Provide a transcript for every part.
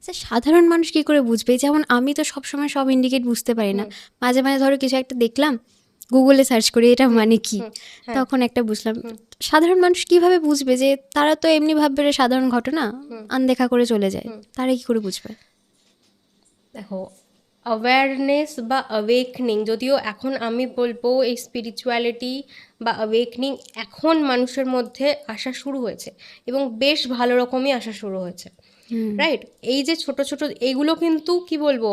আচ্ছা, সাধারণ মানুষ কি করে বুঝবে? যেমন আমি তো সবসময় সব ইন্ডিকেট বুঝতে পারি না। মাঝে মাঝে ধরো কিছু একটা দেখলাম, গুগলে সার্চ করি এটা মানে কি, হ্যাঁ। তখন একটা বুঝলাম। সাধারণ মানুষ কিভাবে বুঝবে? যে তারা তো এমনি ভাববে রে সাধারণ ঘটনা, আনদেখা করে চলে যায়, তারা কি করে বুঝবে? দেখো, অ্যাওয়ারনেস বা অ্যাওয়েকনিং, যদিও এখন আমি বলবো এই স্পিরিচুয়ালিটি বা অ্যাওয়েকনিং এখন মানুষের মধ্যে আসা শুরু হয়েছে, এবং বেশ ভালো রকমই আসা শুরু হয়েছে, রাইট? এই যে ছোট ছোট এইগুলো কিন্তু কি বলবো,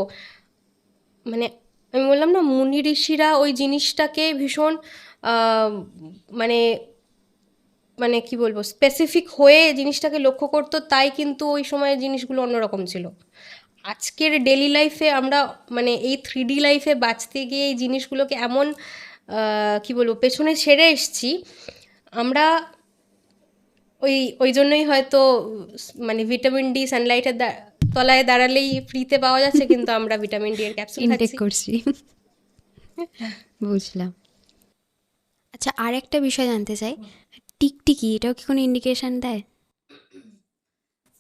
মানে আমি বললাম না, মুনি ঋষিরা ওই জিনিসটাকে ভীষণ আহ, মানে মানে কি বলবো, স্পেসিফিক হয়ে জিনিসটাকে লক্ষ্য করতো, তাই কিন্তু ওই সময়ের জিনিসগুলো অন্যরকম ছিল। আজকের ডেলি লাইফে আমরা মানে এই 3D লাইফে বাঁচতে গিয়ে এই জিনিসগুলোকে এমন কি বলবো পেছনে ছেড়ে এসছি আমরা। ওই ওই জন্যই হয়তো মানে ভিটামিন ডি সানলাইটের তলায় দাঁড়ালেই ফ্রিতে পাওয়া যাচ্ছে, কিন্তু আমরা ভিটামিন ডি এর ক্যাপসুল ইনটেক খাচ্ছি। করছি। বুঝলাম। আচ্ছা, আর একটা বিষয় জানতে চাই, টিকটিকি এটাও কি কোনো ইন্ডিকেশন দেয়?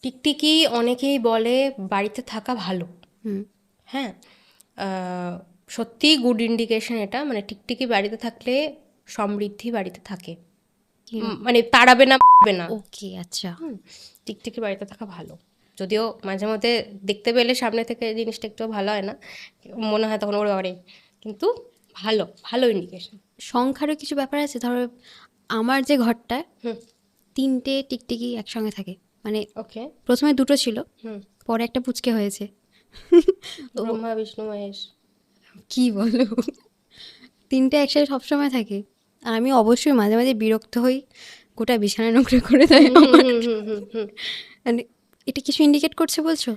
টিকটিকি অনেকেই বলে বাড়িতে থাকা ভালো। হুম। হ্যাঁ, সত্যিই গুড ইন্ডিকেশন এটা, মানে টিকটিকি বাড়িতে থাকলে সমৃদ্ধি বাড়িতে থাকে। মানে তাড়াবে না, পারবে না। ওকে, আচ্ছা। টিকটিকি বাড়িতে থাকা ভালো। যদিও মাঝে মধ্যে দেখতে পেলে সামনে থেকে জিনিসটা একটু ভালো হয় না, মনে হয় তখন ওরে ওরে, কিন্তু ভালো ভালো ইন্ডিকেশন। সংখ্যারও কিছু ব্যাপার আছে। ধরো আমার যে ঘরটায় হুম। 3টে টিকটিকি একসঙ্গে থাকে, মানে ওকে। প্রথমে 2টো ছিল, হুম। পরে একটা পুচকে হয়েছে। তো ব্রহ্মা বিষ্ণু মহেশ। কি বলো, 3টে একসাথে সবসময় থাকে। আর আমি অবশ্যই মাঝে মাঝে বিরক্ত হই, গোটা বিছানা নোংরা করে দেয় হুম হুম আমার। হুম হুম হুম হুম। মানে এটা কিছু ইন্ডিকেট করছে বলছো?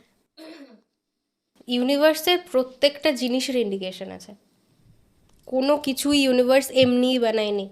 ইউনিভার্সের প্রত্যেকটা জিনিসের ইন্ডিকেশন আছে, কোনো কিছুই ইউনিভার্স এমনিই বানায়নি।